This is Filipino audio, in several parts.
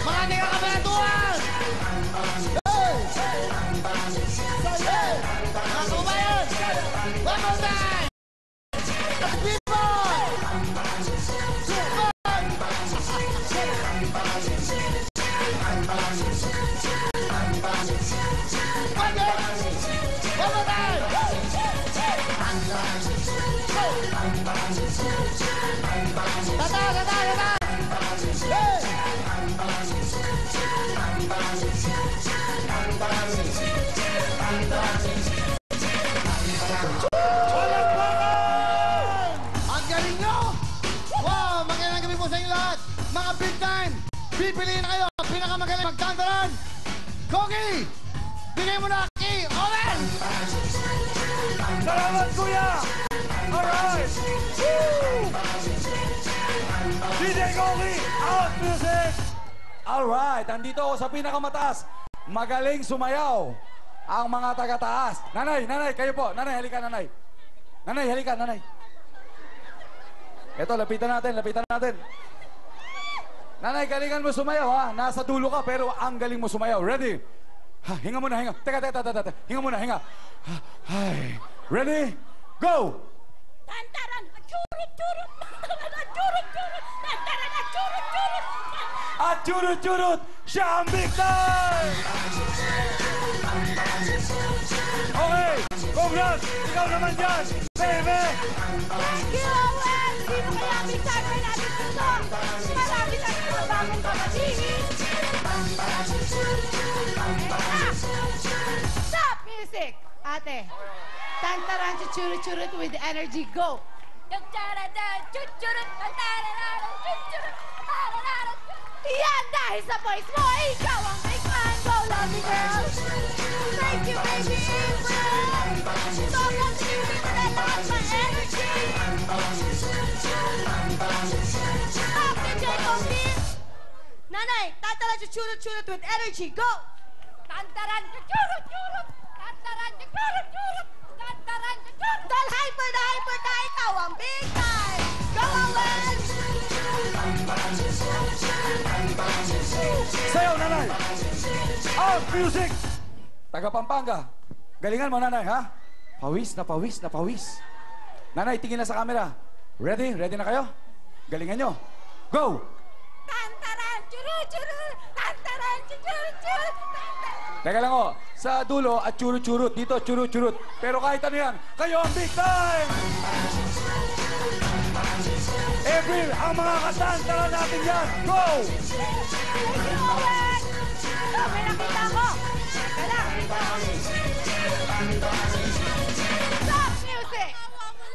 Mga hindi ka kabalatuan! Mga kababayan! One more time! Ang galing nyo! Wow! Magandang gabi po sa inyo lahat! Mga big time! Pipiliin na kayo! Pinakamagaling magtantaran! Kogi! Bigay mo na kay Owen! Salamat, kuya! Alright! Woo! DJ Kogi, out music! Alright, andito ako sa pinakamataas. Magaling sumayaw ang mga taga-taas. Nanay, kayo po. Nanay, halika, nanay. Nanay, halika, nanay. Ito, lapitan natin. Nanay, galingan mo sumayaw, ha? Nasa dulo ka, pero ang galing mo sumayaw. Ready? Ha, hinga muna, hinga. Teka. Hinga muna, hinga. Ay. Ready? Go! Tantaran, churut-churut. Churut-churut. Tantaran, churut-churut. At churut-churut, siya ang big time! Okay, congrats! Ikaw naman dyan, baby! Thank you, Owen! Sino kaya ang big timer natin dito? Marami tayong mga bagong kapatid. Stop music! Ate, tantaran, churut-churut with energy, go! Yan dahil sa voice mo, ikaw ang big man. Go, lovely girl. Thank you, baby April. Sobrang sinipin mo na lahat ng energy. Stop the Jacob Beat. Nanay, tantaran churut-churut with energy, go. Tantaran churut-churut. Tantaran churut-churut. Tantaran churut. Dahil hyper na ikaw ang big time. Go, Owen. Sayaw, nanay! Out music! Taga Pampanga. Galingan mo, nanay, ha? Pawis na pawis. Nanay, tingin na sa camera. Ready? Ready na kayo? Galingan nyo. Go! Tantaran, churut-churut. Tantaran, churut-churut. Teka lang, oh. Sa dulo at churut-churut. Dito, churut-churut. Pero kahit ano yan, kayo ang big time! April, ang mga katantaran natin yan. Go! Thank you, Owen. May nakita ko. Teka lang. Stop music!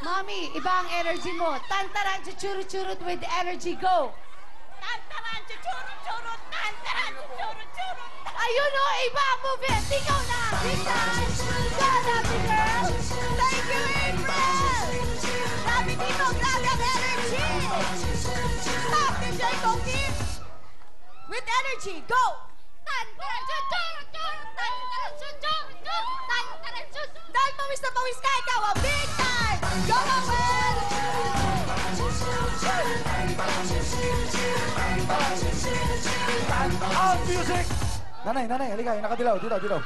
Mommy, iba ang energy mo. Tantaran, churut-churut with energy, go! Tantaran, churut-churut. Tantaran, churut-churut. Ayun o, iba ang movement. Ikaw na. Big time. Go, lovely girl. Thank you, April. Sabi dito, grabe ang energy. Stop the Jacob Beat. With energy, go. Tantaran, churut-churut. Tantaran, churut-churut. Tantaran, churut-churut. Dahil pawis na pawis ka, ikaw ang big time. Go, Owen. Out music! Nanay, halika. Yung nakadilaw. Dito.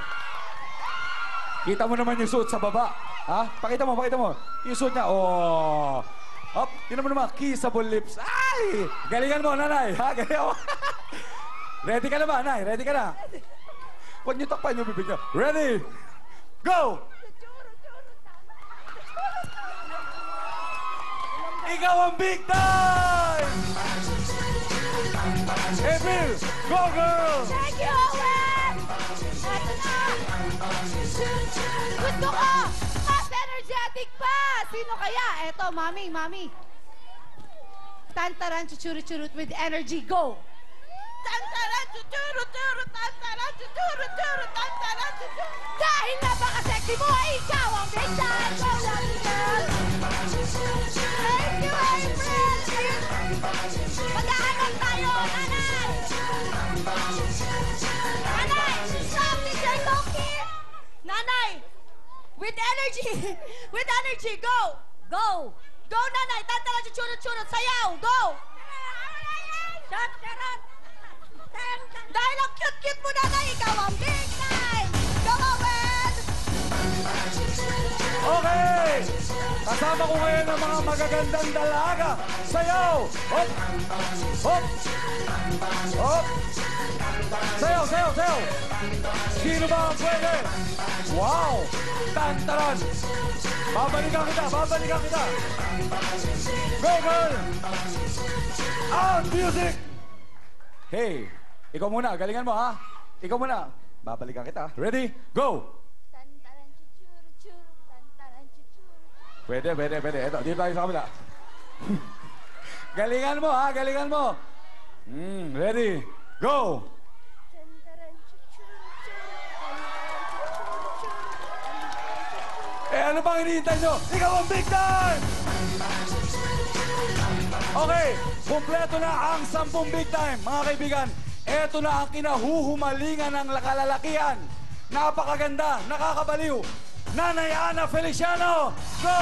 Kita mo naman yung suit sa baba. Ha? Pakita mo. Yung suit niya. Oh. Hop. Yun naman. Kissable lips. Ay! Galingan mo, nanay. Ha? Galingan mo. Ready ka na ba, nanay? Ready ka na? Huwag niyo takpan yung bibig niyo. Ready? Go! Ikaw ang big time! April, go girl! Thank you, Owen! Eto na! Gusto ko! Mas energetic pa! Sino kaya? Eto, mami. Tantaran, churut-churut with energy, go! Tantaran, churut-churut! Tantaran, churut-churut! Tantaran, churut-churut! Dahil napaka-sexy mo, ikaw ang big time! Go, lovely girl! Thank you, April! Mag-aanong tayo, nanay! With energy! With energy! Go! Go! Go, nanay! Tantaran, chuchurut-churut! Sayaw! Go! Dahil ang cute-cute mo, nanay, ikaw ang big time! Go, Owen! Okay! Kasama ko ngayon ang mga magagandang dalaga. Sayaw! Hop! Hop! Hop! Sayaw, sayaw, sayaw! Sino ba ang pwede? Wow! Tantaran! Babalikan kita, babalikan kita! Go, girl! Out music! Hey, ikaw muna, galingan mo ha? Ikaw muna. Babalikan kita. Ready? Go! Tantaran, chuchurut-churut! Tantaran, chuchurut! Pwede, pwede, pwede. Ito, dito tayo sa kabila. Galingan mo ha, galingan mo. Ready? Go! Tantaran, chuchurut-churut! Eh, ano bang hinihintay nyo? Ikaw ang big time! Okay, kumpleto na ang 10 big time. Mga kaibigan, eto na ang kinahuhumalingan ng kalalakihan. Napakaganda, nakakabaliw. Nanay Ana Feliciano, go!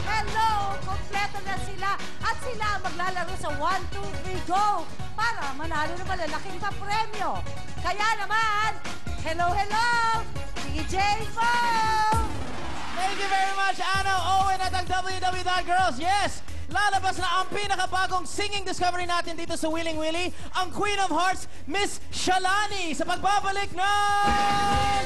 Hello! Kompleto na sila at sila ang maglalaro sa 1, 2, 3, go! Para manalo ng malalaking papremyo. Kaya naman, hello, hello! DJ Fo! Thank you very much, Anna, Owen at ang WW.Girls. Yes! Lalabas na ang pinakabagong singing discovery natin dito sa Willing Willie, ang Queen of Hearts, Miss Shalani, sa pagbabalik ng